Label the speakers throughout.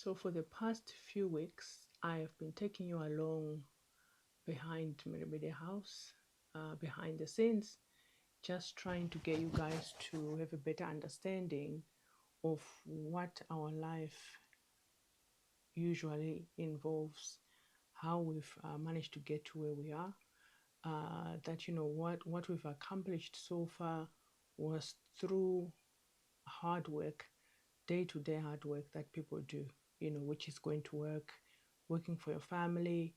Speaker 1: So for the past few weeks, I have been taking you along behind Mhiribidi House, behind the scenes, just trying to get you guys to have a better understanding of what our life usually involves, how we've managed to get to where we are. That what we've accomplished so far was through hard work, day-to-day hard work that people do, which is going to work, working for your family,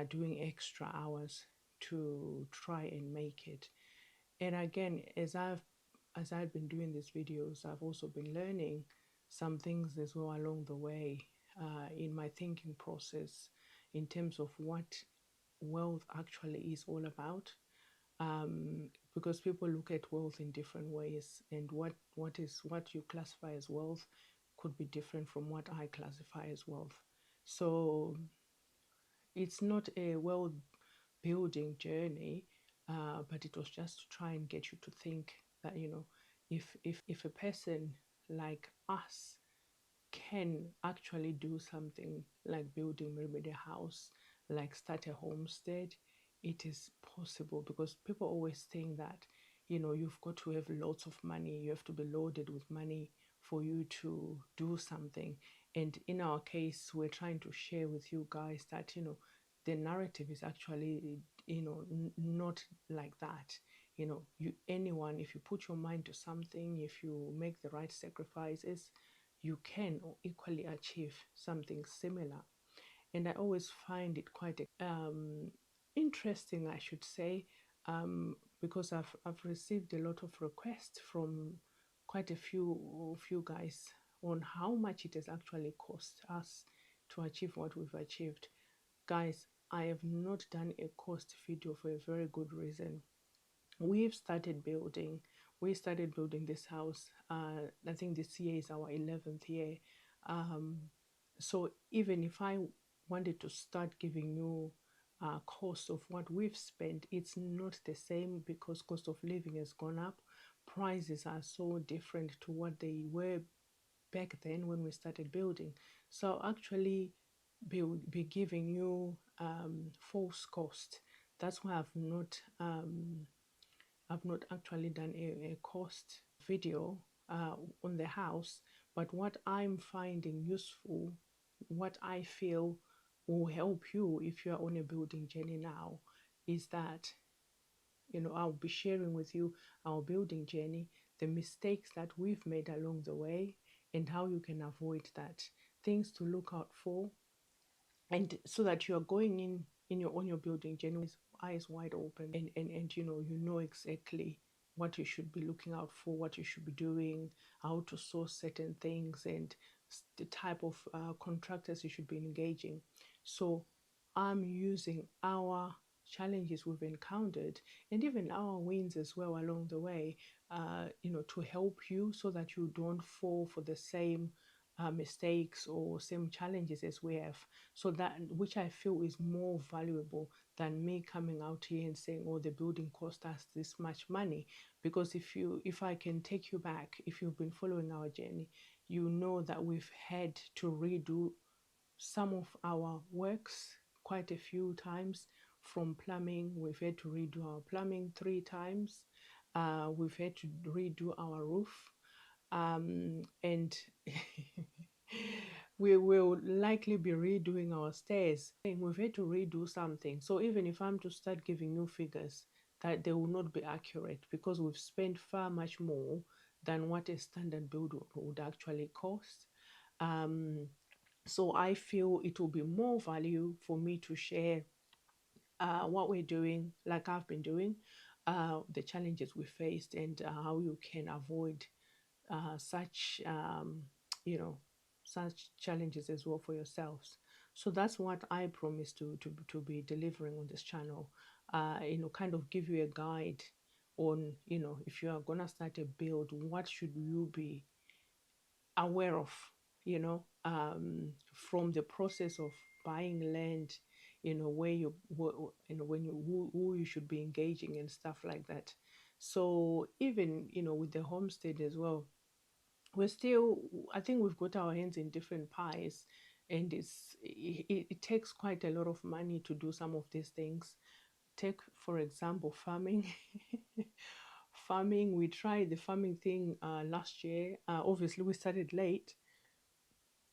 Speaker 1: doing extra hours to try and make it. And again, as I've been doing these videos, I've also been learning some things as well along the way, in my thinking process in terms of what wealth actually is all about. Because people look at wealth in different ways, and what you classify as wealth could be different from what I classify as wealth. So it's not a wealth building journey, but it was just to try and get you to think that, if a person like us can actually do something like building Mhiribidi House, like start a homestead, it is possible. Because people always think that, you've got to have lots of money, you have to be loaded with money for you to do something. And in our case, we're trying to share with you guys that, the narrative is actually, not like that. Anyone, if you put your mind to something, if you make the right sacrifices, you can equally achieve something similar. And I always find it quite interesting, I should say, because I've received a lot of requests from quite a few guys on how much it has actually cost us to achieve what we've achieved. Guys, I have not done a cost video for a very good reason. We've started building. We started building this house. I think this year is our 11th year. Um, so even if I wanted to start giving you cost of what we've spent, it's not the same, because cost of living has gone up. Prices are so different to what they were back then when we started building. So actually be giving you false cost. That's why I've not actually done a cost video on the house. But what I'm finding useful, what I feel will help you if you are on a building journey now, is that, I'll be sharing with you our building journey, the mistakes that we've made along the way, and how you can avoid that, things to look out for, and so that you are going in your on your building journey with eyes wide open, and you know exactly what you should be looking out for, what you should be doing, how to source certain things, and the type of contractors you should be engaging. So I'm using our challenges we've encountered, and even our wins as well along the way, to help you, so that you don't fall for the same mistakes or same challenges as we have. So that, which I feel is more valuable than me coming out here and saying, oh, the building cost us this much money. Because if I can take you back, if you've been following our journey, you know that we've had to redo some of our works quite a few times. From plumbing, we've had to redo our plumbing 3 times. We've had to redo our roof, and we will likely be redoing our stairs. And we've had to redo something. So even if I'm to start giving you figures, that they will not be accurate, because we've spent far much more than what a standard build would actually cost. Um, so I feel it will be more value for me to share what we're doing, like I've been doing, the challenges we faced, and how you can avoid such you know such challenges as well for yourselves. So that's what I promise to be delivering on this channel. Kind of give you a guide on, if you are gonna start a build, what should you be aware of, from the process of buying land, where when who you should be engaging and stuff like that. So even with the homestead as well, we're still, I think we've got our hands in different pies, and it takes quite a lot of money to do some of these things. Take, for example, farming. Farming, we tried the farming thing last year. Obviously, we started late,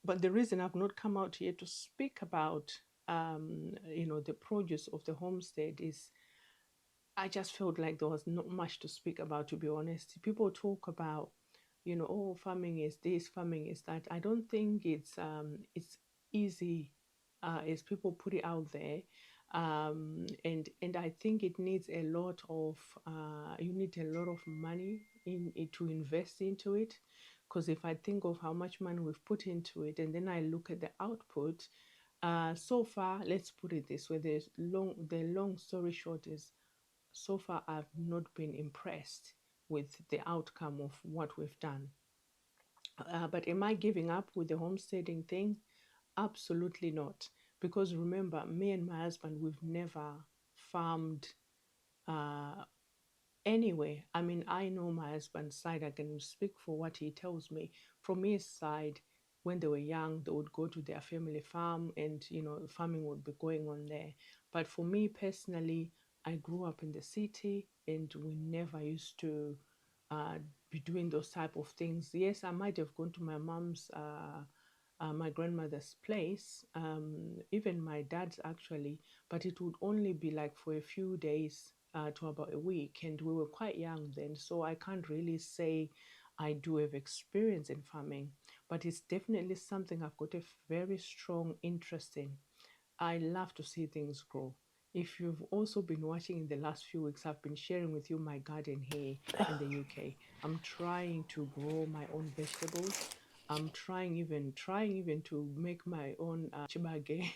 Speaker 1: but the reason I've not come out here to speak about, the produce of the homestead is I just felt like there was not much to speak about, to be honest. People talk about, oh, farming is this, farming is that. I don't think it's easy as people put it out there. And I think it needs a lot of you need a lot of money in it to invest into it. Because if I think of how much money we've put into it, and then I look at the output, so far, let's put it this way: the long story short is, so far I've not been impressed with the outcome of what we've done. But am I giving up with the homesteading thing? Absolutely not. Because remember, me and my husband, we've never farmed uh, anyway. I mean, I know my husband's side. I can speak for what he tells me. From his side, when they were young, they would go to their family farm, and farming would be going on there. But for me personally, I grew up in the city, and we never used to uh, be doing those type of things. Yes, I might have gone to my mom's my grandmother's place, even my dad's actually, but it would only be like for a few days to about a week, and we were quite young then, so I can't really say I do have experience in farming, but it's definitely something I've got a very strong interest in. I love to see things grow. If you've also been watching in the last few weeks, I've been sharing with you my garden here in the UK. I'm trying to grow my own vegetables. I'm trying even to make my own chibage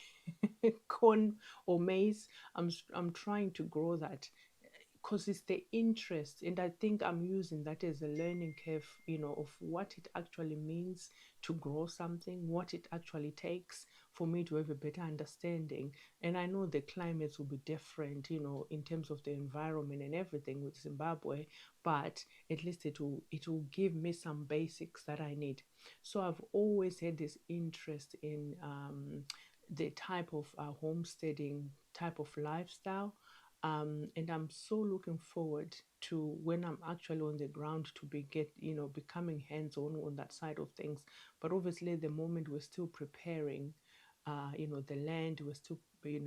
Speaker 1: corn or maize. I'm trying to grow that because it's the interest, and I think I'm using that as a learning curve, of what it actually means to grow something, what it actually takes for me to have a better understanding. And I know the climates will be different, in terms of the environment and everything with Zimbabwe, but at least it will give me some basics that I need. So I've always had this interest in the type of homesteading type of lifestyle, and I'm so looking forward to when I'm actually on the ground to becoming hands-on on that side of things. But obviously, at the moment we're still preparing, the land. We're still,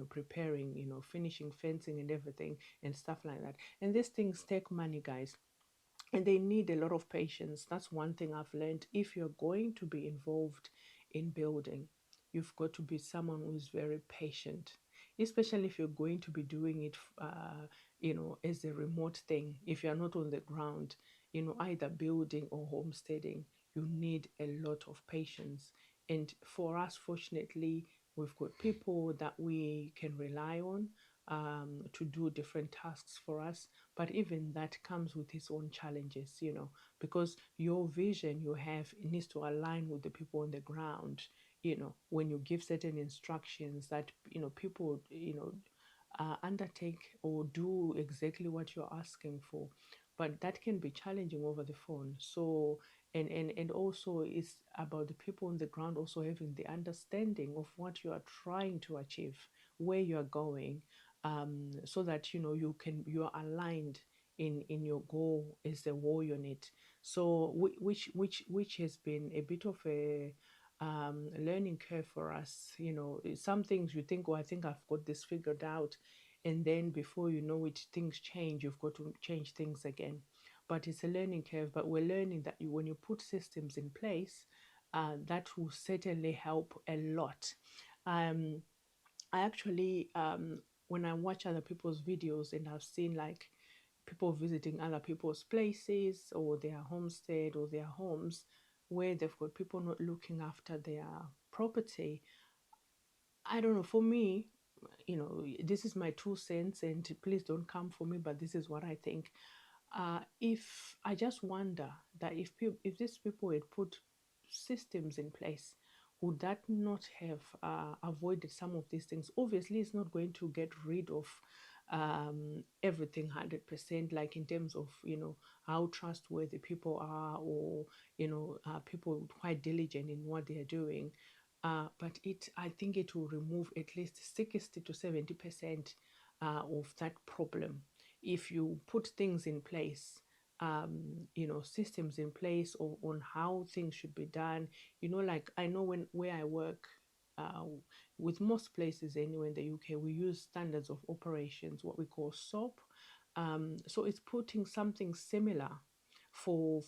Speaker 1: preparing, finishing fencing and everything and stuff like that. And these things take money, guys, and they need a lot of patience. That's one thing I've learned. If you're going to be involved in building, you've got to be someone who's very patient, especially if you're going to be doing it as a remote thing. If you're not on the ground, either building or homesteading, you need a lot of patience. And for us, fortunately, we've got people that we can rely on to do different tasks for us. But even that comes with its own challenges, because your vision you have, it needs to align with the people on the ground. When you give certain instructions that, people, undertake or do exactly what you're asking for, but that can be challenging over the phone. So, and also it's about the people on the ground also having the understanding of what you are trying to achieve, where you are going, so that you are aligned in your goal as a war unit. So which has been a bit of a learning curve for us. Some things you think, oh, I think I've got this figured out, and then before you know it, things change. You've got to change things again. But it's a learning curve. But we're learning that when you put systems in place, that will certainly help a lot. Um, I actually, when I watch other people's videos and I've seen like people visiting other people's places or their homestead or their homes where they've got people not looking after their property, I don't know, for me, this is my 2 cents, and please don't come for me, but this is what I think. If I just wonder that if these people had put systems in place, would that not have avoided some of these things? Obviously, it's not going to get rid of everything 100%, like in terms of, how trustworthy people are, or, people quite diligent in what they are doing. But I think it will remove at least 60 to 70% of that problem if you put things in place, systems in place, or on how things should be done. Like I know where I work, uh, with most places anywhere in the UK, we use standards of operations, what we call SOP. So it's putting something similar for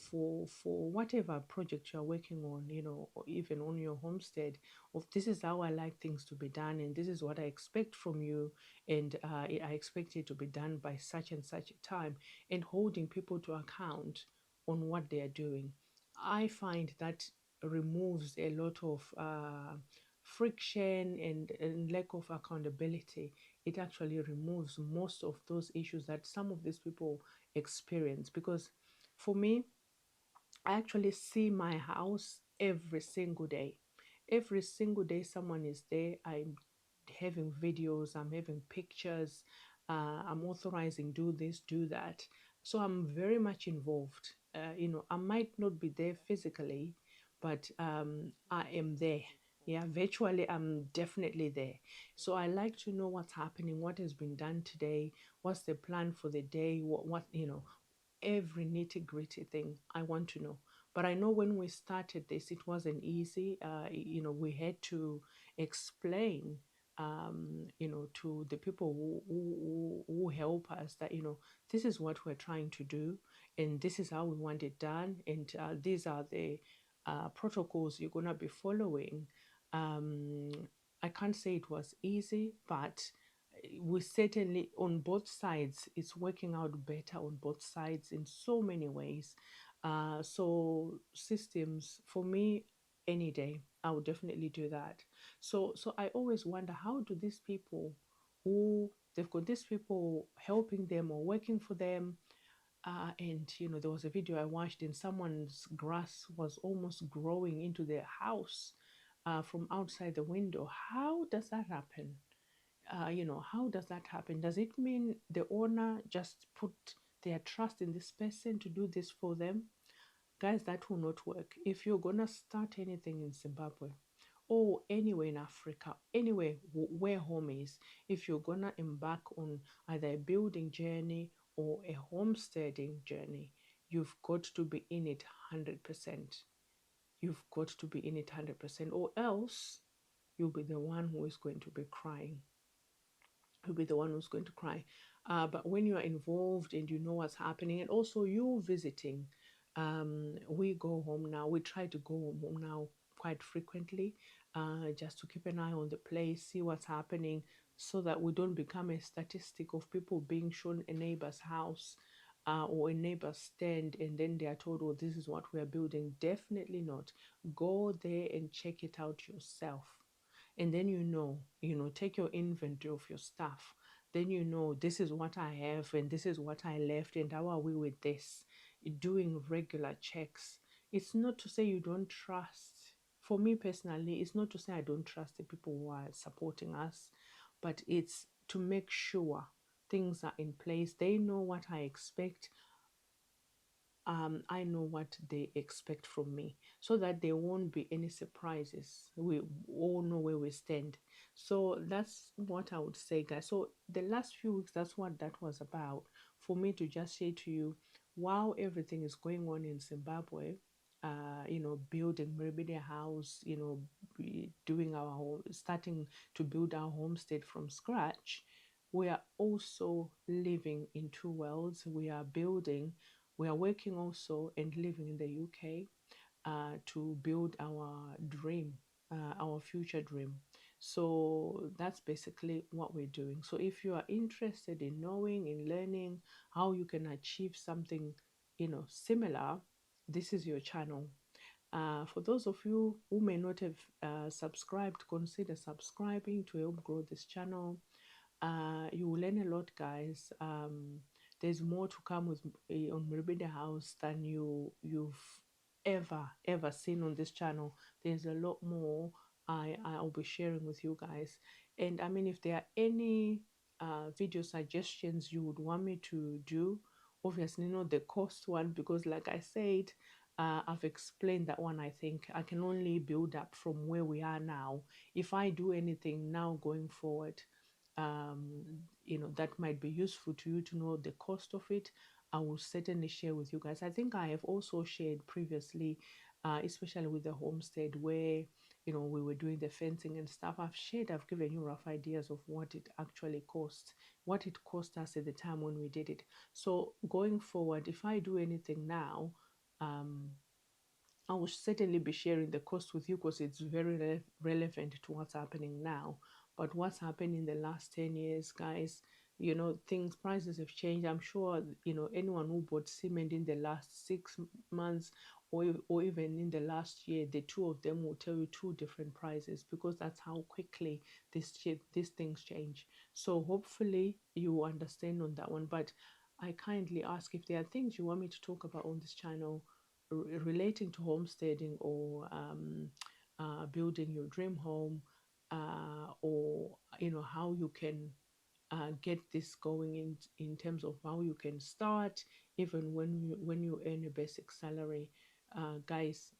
Speaker 1: whatever project you're working on, or even on your homestead. Of this is how I like things to be done, and this is what I expect from you, and I expect it to be done by such and such a time, and holding people to account on what they are doing. I find that removes a lot of friction and lack of accountability. It actually removes most of those issues that some of these people experience. Because for me, I actually see my house every single day. Every single day, someone is there. I'm having videos, I'm having pictures, I'm authorizing do this, do that. So I'm very much involved. I might not be there physically, but I am there. Yeah, virtually, I'm definitely there. So I like to know what's happening, what has been done today, what's the plan for the day, every nitty gritty thing I want to know. But I know when we started this, it wasn't easy. We had to explain, to the people who help us that, this is what we're trying to do, and this is how we want it done, and these are the protocols you're going to be following. Um, I can't say it was easy, but we certainly, on both sides, it's working out better on both sides in so many ways. So systems, for me, any day I would definitely do that. So I always wonder, how do these people, who they've got these people helping them or working for them, and there was a video I watched, and someone's grass was almost growing into their house from outside the window. How does that happen? How does that happen? Does it mean the owner just put their trust in this person to do this for them? Guys, that will not work. If you're gonna start anything in Zimbabwe or anywhere in Africa, anywhere where home is, if you're gonna embark on either a building journey or a homesteading journey, you've got to be in it 100%. You've got to be in it 100%, or else you'll be the one who is going to be crying. You'll be the one who's going to cry. But when you are involved and you know what's happening, and also you visiting, we go home now. We try to go home now quite frequently, just to keep an eye on the place, see what's happening, so that we don't become a statistic of people being shown a neighbor's house, or a neighbor's stand, and then they are told, oh, this is what we are building. Definitely not. Go there and check it out yourself, and then take your inventory of your stuff. Then this is what I have and this is what I left, and how are we with this. Doing regular checks. It's not to say you don't trust. For me personally, it's not to say I don't trust the people who are supporting us, but it's to make sure things are in place. They know what I expect. I know what they expect from me, so that there won't be any surprises. We all know where we stand. So that's what I would say, guys. So the last few weeks, that's what that was about, for me to just say to you, while everything is going on in Zimbabwe, building Mhiribidi House, doing our starting to build our homestead from scratch, we are also living in two worlds. We are working also and living in the UK, to build our dream, our future dream. So that's basically what we're doing. So if you are interested in knowing, in learning how you can achieve something, similar, this is your channel. For those of you who may not have subscribed, consider subscribing to help grow this channel. You will learn a lot, guys. There's more to come with on Mhiribidi House than you've ever seen on this channel. There's a lot more I'll be sharing with you guys. And I mean, if there are any video suggestions you would want me to do. Obviously not the cost one, because like I said, I've explained that one. I think I can only build up from where we are now. If I do anything now going forward, that might be useful to you to know the cost of it, I will certainly share with you guys. I think I have also shared previously, especially with the homestead where we were doing the fencing and stuff. I've given you rough ideas of what it actually cost, what it cost us at the time when we did it. So going forward, if I do anything now, um, I will certainly be sharing the cost with you because it's very relevant to what's happening now. But what's happened in the last 10 years, guys, things, prices have changed. I'm sure, anyone who bought cement in the last 6 months or even in the last year, the two of them will tell you two different prices, because that's how quickly these things change. So hopefully you understand on that one. But I kindly ask, if there are things you want me to talk about on this channel, relating to homesteading or building your dream home, or how you can get this going in terms of how you can start even when you earn a basic salary. Guys,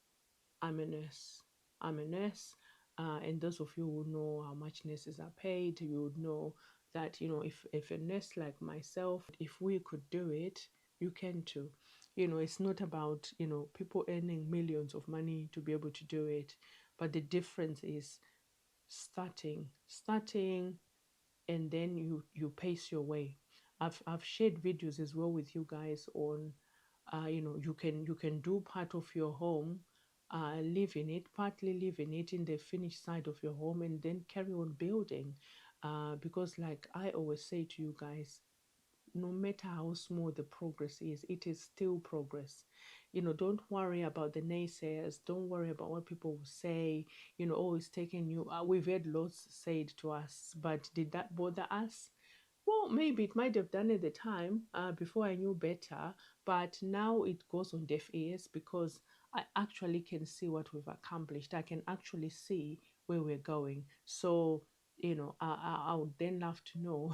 Speaker 1: I'm a nurse. And those of you who know how much nurses are paid, you would know that, if a nurse like myself, if we could do it, you can too. It's not about, people earning millions of money to be able to do it, but the difference is starting, and then you pace your way. I've shared videos as well with you guys on, you can do part of your home, live in it, partly live in it in the finished side of your home, and then carry on building. Because like I always say to you guys, no matter how small the progress is, it is still progress. Don't worry about the naysayers. Don't worry about what people will say. Oh, it's taking you. We've had lots said to us, but did that bother us? Well, maybe it might have done at the time, before I knew better, but now it goes on deaf ears because I actually can see what we've accomplished. I can actually see where we're going. So, I would then love to know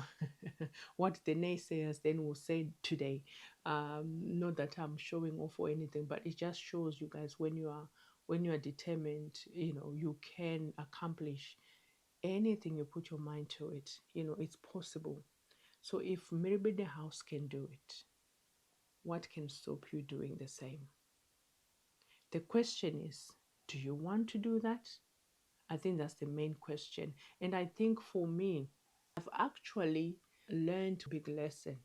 Speaker 1: what the naysayers then will say today. Not that I'm showing off or anything, but it just shows you guys, when you are determined, you can accomplish anything you put your mind to it. It's possible. So if Mhiribidi House can do it, what can stop you doing the same? The question is, do you want to do that? I think that's the main question. And I think for me, I've actually learned a big lesson,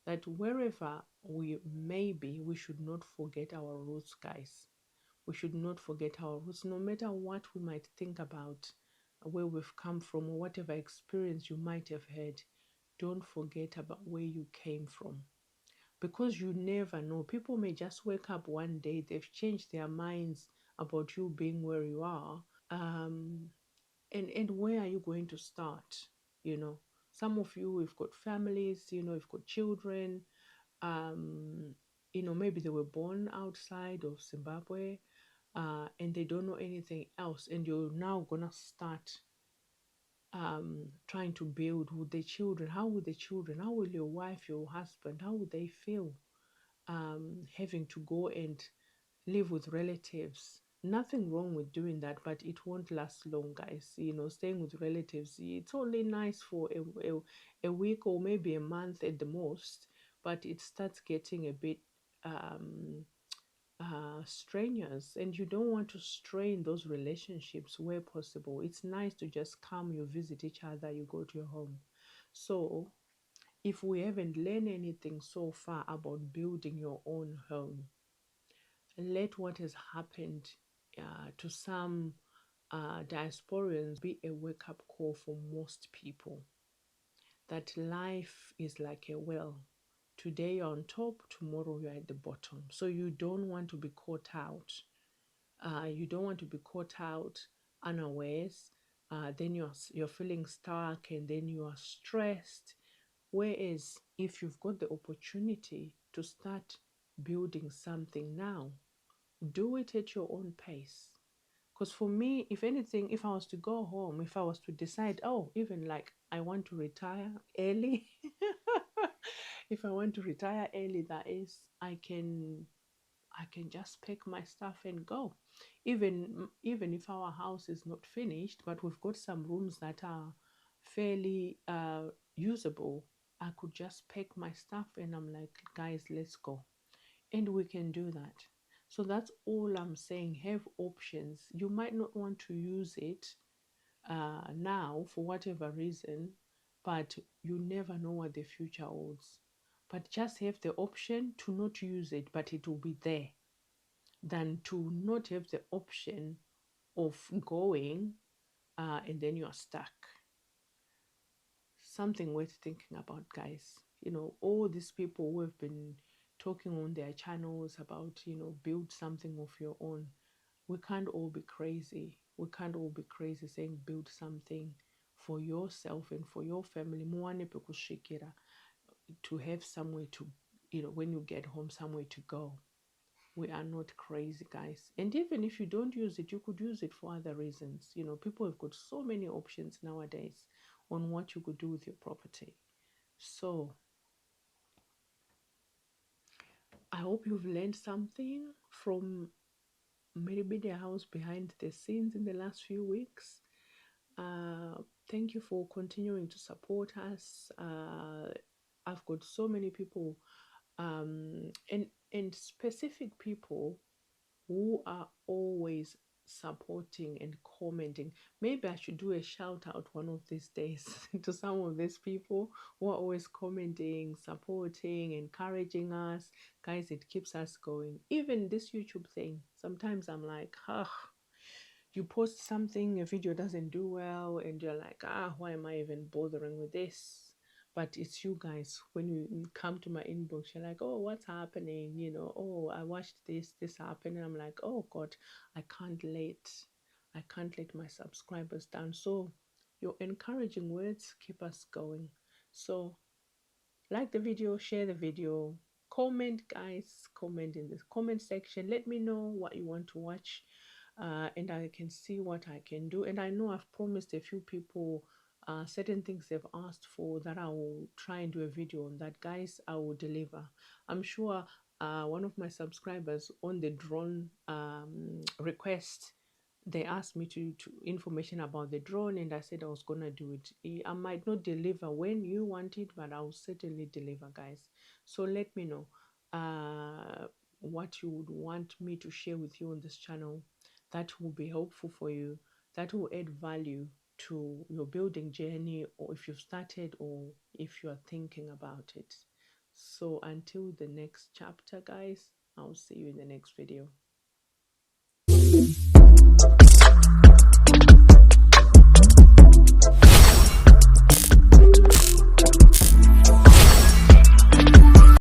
Speaker 1: that wherever we may be, we should not forget our roots, guys. We should not forget our roots, no matter what we might think about where we've come from or whatever experience you might have had. Don't forget about where you came from, because you never know. People may just wake up one day, they've changed their minds about you being where you are. And where are you going to start? Some of you, we've got families, we've got children. um Maybe they were born outside of Zimbabwe, and they don't know anything else, and you're now gonna start trying to build with the children. How will the children, how will your wife, your husband, how will they feel having to go and live with relatives? Nothing wrong with doing that, but it won't last long, guys. Staying with relatives, it's only nice for a week or maybe a month at the most, but it starts getting a bit strenuous, and you don't want to strain those relationships where possible. It's nice to just come, you visit each other, you go to your home. So if we haven't learned anything so far about building your own home, let what has happened to some diasporians be a wake-up call for most people, that life is like a well. Today you're on top, tomorrow you're at the bottom. So you don't want to be caught out. You don't want to be caught out unawares. Then you're feeling stuck, and then you are stressed. Whereas if you've got the opportunity to start building something now, do it at your own pace. Because for me, if anything, if I was to go home, if I was to decide, oh, even like I want to retire early, if I want to retire early, that is, I can just pack my stuff and go. Even if our house is not finished, but we've got some rooms that are fairly usable, I could just pack my stuff and I'm like, guys, let's go. And we can do that. So that's all I'm saying. Have options. You might not want to use it now for whatever reason, but you never know what the future holds. But just have the option to not use it, but it will be there, than to not have the option of going and then you're stuck. Something worth thinking about, guys. All these people who have been talking on their channels about, build something of your own. We can't all be crazy. We can't all be crazy saying build something for yourself and for your family. Muwane pekushikira, to have somewhere to, when you get home, somewhere to go. We are not crazy, guys. And even if you don't use it, you could use it for other reasons. People have got so many options nowadays on what you could do with your property. So I hope you've learned something from Mhiribidi House behind the scenes in the last few weeks. Thank you for continuing to support us. I've got so many people and specific people who are always supporting and commenting. Maybe I should do a shout out one of these days to some of these people who are always commenting, supporting, encouraging us. Guys, it keeps us going. Even this YouTube thing, sometimes I'm like, you post something, a video doesn't do well, and you're like, why am I even bothering with this? But it's you guys. When you come to my inbox, you're like, oh, what's happening? Oh, I watched this happen. And I'm like, oh God, I can't let my subscribers down. So your encouraging words keep us going. So like the video, share the video, comment, guys, comment in the comment section. Let me know what you want to watch, and I can see what I can do. And I know I've promised a few people certain things they've asked for that I will try and do a video on that. Guys, I will deliver. I'm sure one of my subscribers on the drone request, they asked me to information about the drone, and I said I was gonna do it. I might not deliver when you want it, but I'll certainly deliver, guys. So let me know what you would want me to share with you on this channel that will be helpful for you, that will add value to your building journey, or if you've started or if you're thinking about it. So until the next chapter, guys, I'll see you in the next video.